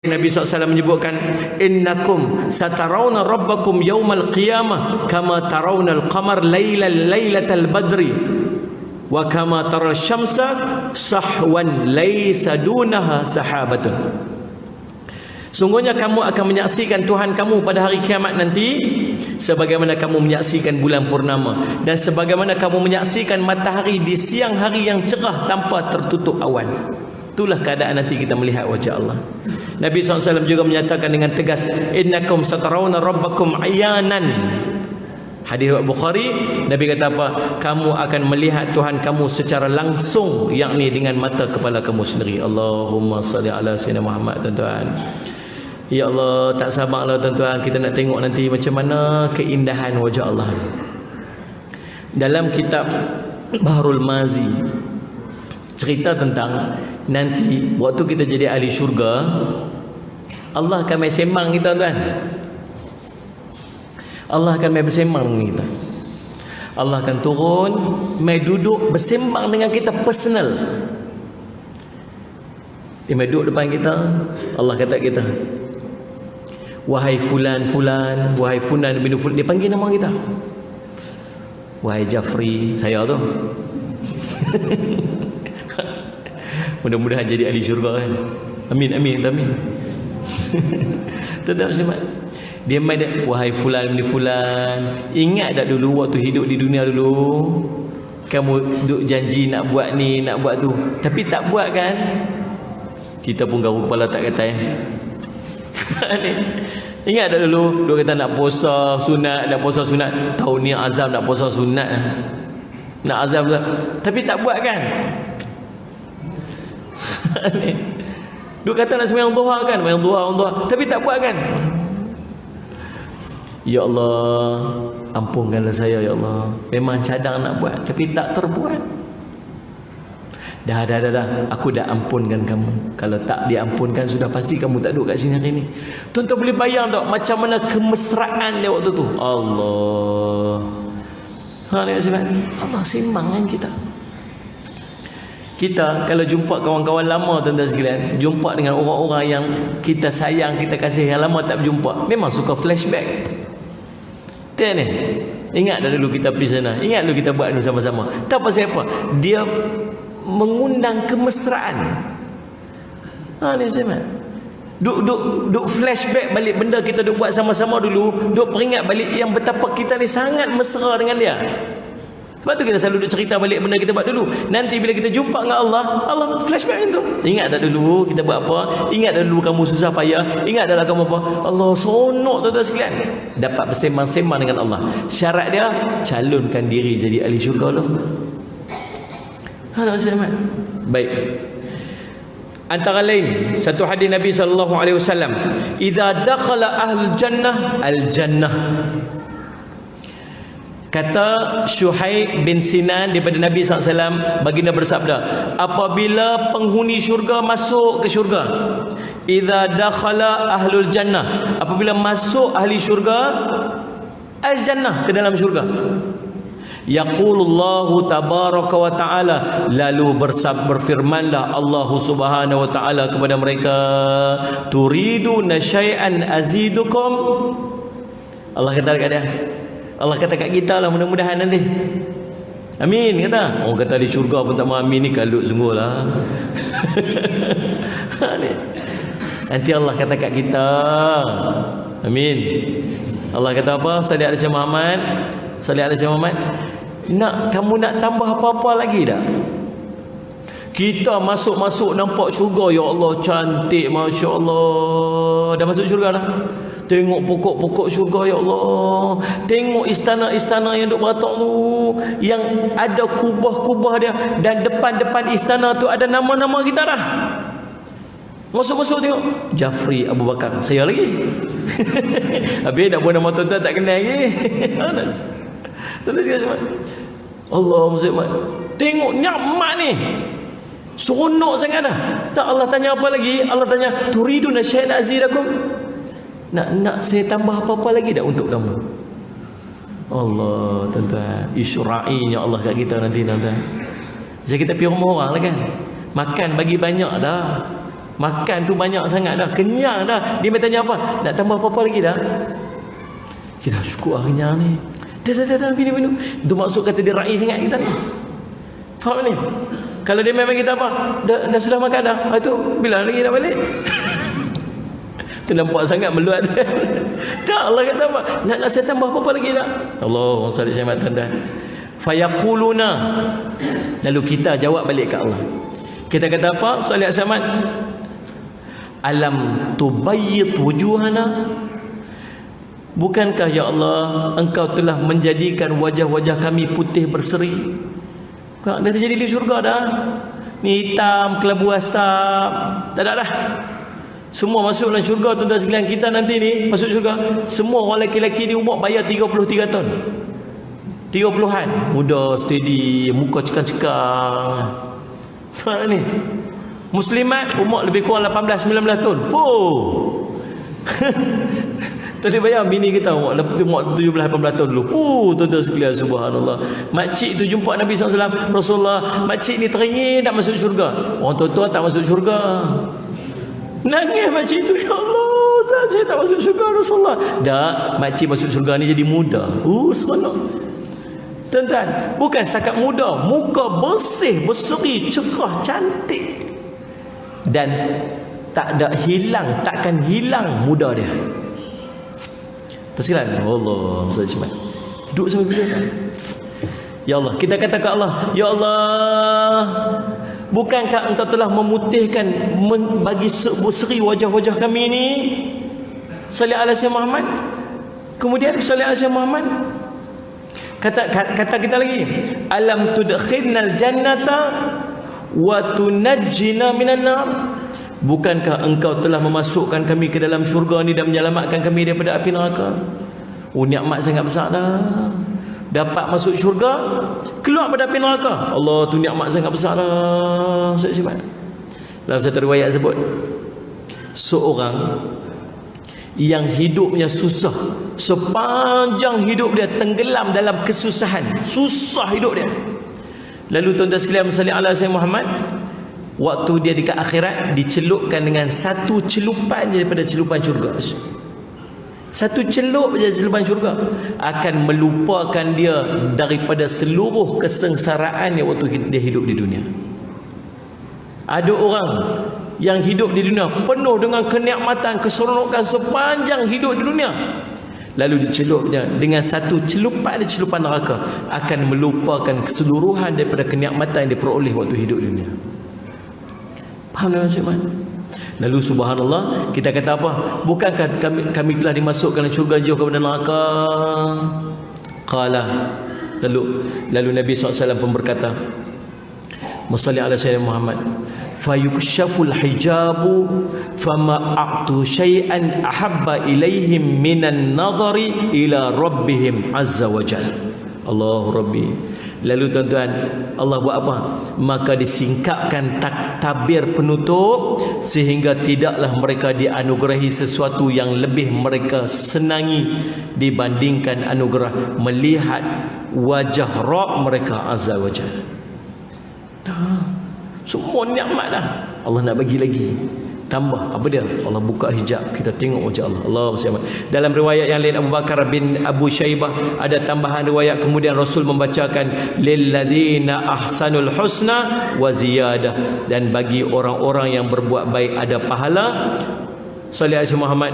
Nabi SAW menyebutkan, innakum satarawna rabbakum yawmal qiyamah kama tarawna al-qamar laylatal badri wa kama taral syamsa sahwan laysa dunaha sahabatun. Sungguhnya kamu akan menyaksikan Tuhan kamu pada hari kiamat nanti sebagaimana kamu menyaksikan bulan purnama dan sebagaimana kamu menyaksikan matahari di siang hari yang cerah tanpa tertutup awan. Itulah keadaan nanti kita melihat wajah Allah. Nabi SAW juga menyatakan dengan tegas, innakum satarawna rabbakum ayanan. Hadis Bukhari, Nabi kata apa? Kamu akan melihat Tuhan kamu secara langsung, yakni dengan mata kepala kamu sendiri. Allahumma salli ala sayyidina Muhammad. Tuan-tuan, ya Allah, tak sabarlah tuan-tuan, kita nak tengok nanti macam mana keindahan wajah Allah. Dalam kitab Bahrul Mazi cerita tentang nanti waktu kita jadi ahli syurga, Allah akan main sembang kita, tuan. Allah akan main bersembang dengan kita. Allah akan turun, main duduk bersembang dengan kita personal. Dia main duduk depan kita. Allah kata kita, wahai fulan fulan, wahai fulan bin fulan. Dia panggil nama kita, wahai Jafri, saya tu. Mudah-mudahan jadi ahli syurga kan. Amin, amin, amin. Tuan-tuan semua, dia main dah, wahai fulan bin fulan. Ingat tak dulu waktu hidup di dunia dulu, kamu duk janji nak buat ni, nak buat tu, tapi tak buat kan? Kita pun garuk kepala tak kata ya. Ingat tak dulu duk kata nak puasa sunat, nak puasa sunat. Tahun ni azam nak puasa sunat, nak azam, tapi tak buat kan? Duk kata nak sembahyang duha kan, sembahyang duha, tapi tak buat kan? Ya Allah, ampunkanlah saya ya Allah. Memang cadang nak buat tapi tak terbuat. Dah, aku dah ampunkan kamu. Kalau tak diampunkan, sudah pasti kamu tak duduk kat sini hari ni. Tuan-tuan boleh bayang tak macam mana kemesraan dia waktu tu? Allah, Allah sembang dengan kita. Kita kalau jumpa kawan-kawan lama, tuan-tuan sekalian, jumpa dengan orang-orang yang kita sayang, kita kasih, yang lama tak berjumpa, memang suka flashback. Tuan ni, ingat dah dulu kita pergi sana, ingat dulu kita buat ni sama-sama. Tak pasal apa, dia mengundang kemesraan. Ni sama. Duk flashback balik benda kita duk buat sama-sama dulu, duk peringat balik yang betapa kita ni sangat mesra dengan dia. Sebab tu kita selalu duk cerita balik benda kita buat dulu. Nanti bila kita jumpa dengan Allah, Allah flashback itu. Ingat tak dulu kita buat apa? Ingat tak dulu kamu susah payah? Ingat tak kamu apa? Allah sonok tuan-tuan sekalian. Dapat bersembang-sembang dengan Allah. Syarat dia, calonkan diri jadi ahli syurga tu. Baik. Antara lain satu hadis Nabi SAW, idza dakhala ahlul jannah al-jannah. Kata Syuhaib bin Sinan daripada Nabi SAW, baginda bersabda, apabila penghuni syurga masuk ke syurga, idza dakhala ahlul jannah, apabila masuk ahli syurga al-jannah, ke dalam syurga, yaqulullahu tabaraka wa ta'ala, lalu berfirmanlah Allah subhanahu wa ta'ala kepada mereka, turiduna syai'an azidukum. Allah kata dekat dia, Allah kata kat kita lah, mudah-mudahan nanti. Amin kata. Orang kata di syurga pun tak mahu amin, ni kalut sungguh lah. Nanti Allah kata kat kita, amin. Allah kata apa? Salih alaihi Muhammad, salih alaihi Muhammad. Kamu nak tambah apa-apa lagi tak? Kita masuk-masuk nampak syurga, ya Allah cantik, Masya Allah. Dah masuk syurga dah. Tengok pokok-pokok syurga, ya Allah. Tengok istana-istana yang duk beratok tu, yang ada kubah-kubah dia, dan depan-depan istana tu ada nama-nama kita dah. Masuk-masuk tengok, Jafri Abu Bakar, saya lagi. Habis nak buat nama tuan-tuan tak kenal lagi. Tuan-tuan sekalian, Allah Muhammad, tengok nyaman ni, seronok sangat dah. Tak, Allah tanya apa lagi? Allah tanya, turiduna syai'an azidakum. Nak saya tambah apa-apa lagi tak untuk kamu? Allah, tuan-tuan, isyra'inya Allah kat kita nanti, tuan-tuan. Jadi kita pergi rumah orang lah kan, makan bagi banyak dah. Makan tu banyak sangat dah, kenyang dah. Dia tanya apa? Nak tambah apa-apa lagi dah? Kita cukup lah kenyang ni. Dah minum. Itu maksud kata dia raih sangat kita ni. Faham ni? Kalau dia memang kita apa? Dah sudah makan dah. Itu bila lagi nak balik? Tu nampak sangat meluat. Tak, Allah kata apa? Nak saya tambah apa-apa lagi tak? Allahumma salli alaihi wasallam. Fayaquluna. Lalu kita jawab balik ke Allah. Kita kata apa? Salih Ahmad. Alam tubayyid wujuhana? Bukankah ya Allah Engkau telah menjadikan wajah-wajah kami putih berseri? Dah jadi di syurga dah. Ni hitam, kelabu asap. Tak ada dah. Semua masuk dalam syurga tuan-tuan sekalian. Kita nanti ni masuk syurga, semua orang lelaki-lelaki di umur bayar 33 tahun. 30-an. Muda, steady, muka cekang-cekang. Faham ni? Muslimat umur lebih kurang 18-19 tahun. Tak boleh bayar bini kita umur 17-18 tahun dulu. Tuan-tuan sekalian, subhanallah. Makcik tu jumpa Nabi SAW. Rasulullah, makcik ni teringin tak masuk syurga. Orang tua-tua tak masuk syurga. Nangis makcik tu, ya Allah, saya tak masuk syurga Rasulullah. Dah, makcik masuk syurga ni jadi muda. Seronok. Tuan-tuan, bukan setakat muda, muka bersih, berseri, cerah, cantik. Dan takkan hilang muda dia. Tersilan. Allah, Ustaz. Duduk sampai bila? Ya Allah, kita kata ke Allah, ya Allah, bukankah Engkau telah memutihkan bagi berseri wajah-wajah kami ini? Salih ala Sayyidina Muhammad. Kemudian salih ala Sayyidina Muhammad. Kata kita lagi, alam tudkhilnal jannata wa tunajjina minan nar? Bukankah Engkau telah memasukkan kami ke dalam syurga ni dan menyelamatkan kami daripada api neraka? Nikmat sangat besar dah. Dapat masuk syurga, keluar pada api neraka. Allah, tu nikmat sangat besar dah. Dalam satu riwayat sebut, seorang yang hidupnya susah, sepanjang hidup dia tenggelam dalam kesusahan, susah hidup dia. Lalu tuan-tuan sekalian, salli ala Sayyidina Muhammad, waktu dia dekat akhirat dicelupkan dengan satu celupan daripada celupan syurga. Satu celup je celupan syurga akan melupakan dia daripada seluruh kesengsaraan yang waktu dia hidup di dunia. Ada orang yang hidup di dunia penuh dengan kenikmatan, keseronokan sepanjang hidup di dunia, lalu dicelupnya dengan satu celupan di celupan neraka, akan melupakan keseluruhan daripada kenikmatan yang diperoleh waktu hidup di dunia. Faham tak maksud mana? Lalu subhanallah, kita kata apa? Bukankah kami telah dimasukkan dalam syurga jauh kepada neraka? Qala. Lalu Nabi SAW pun berkata, Musalli ala Sayyidina Muhammad, fayukshaful hijabu fama a'tu syai'an ahabba ilaihim minan nadhari ila rabbihim azza wa jalla. Allahu Rabbi. Lalu tuan-tuan, Allah buat apa? Maka disingkapkan tabir penutup sehingga tidaklah mereka dianugerahi sesuatu yang lebih mereka senangi dibandingkan anugerah melihat wajah Rabb mereka azza wa jalla. Semua nikmat dah Allah nak bagi lagi. Tambah apa dia? Allah buka hijab, kita tengok wajah Allah. Allahumma salli. Dalam riwayat yang lain, Abu Bakar bin Abu Syaibah ada tambahan riwayat, kemudian Rasul membacakan lil ladzina ahsanul husna wa ziyadah, dan bagi orang-orang yang berbuat baik ada pahala. Salih alaihi Muhammad,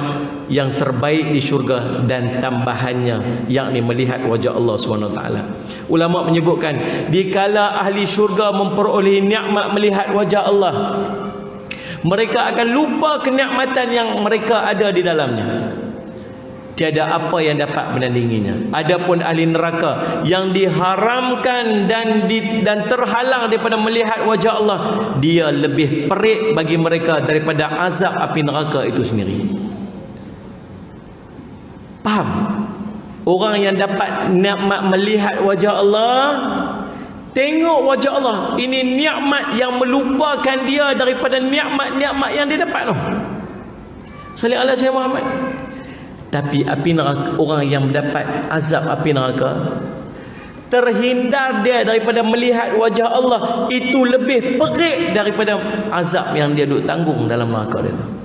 yang terbaik di syurga dan tambahannya, yakni melihat wajah Allah Subhanahu wa taala. Ulama menyebutkan dikala ahli syurga memperoleh nikmat melihat wajah Allah, mereka akan lupa kenikmatan yang mereka ada di dalamnya. Tiada apa yang dapat menandinginya. Adapun ahli neraka yang diharamkan dan terhalang daripada melihat wajah Allah, dia lebih perik bagi mereka daripada azab api neraka itu sendiri. Faham? Orang yang dapat nikmat melihat wajah Allah, tengok wajah Allah, ini nikmat yang melupakan dia daripada nikmat-nikmat yang dia dapat tu. Salih ala Sayyidina Muhammad. Tapi api neraka, orang yang mendapat azab api neraka, terhindar dia daripada melihat wajah Allah itu lebih perik daripada azab yang dia duk tanggung dalam neraka dia tu.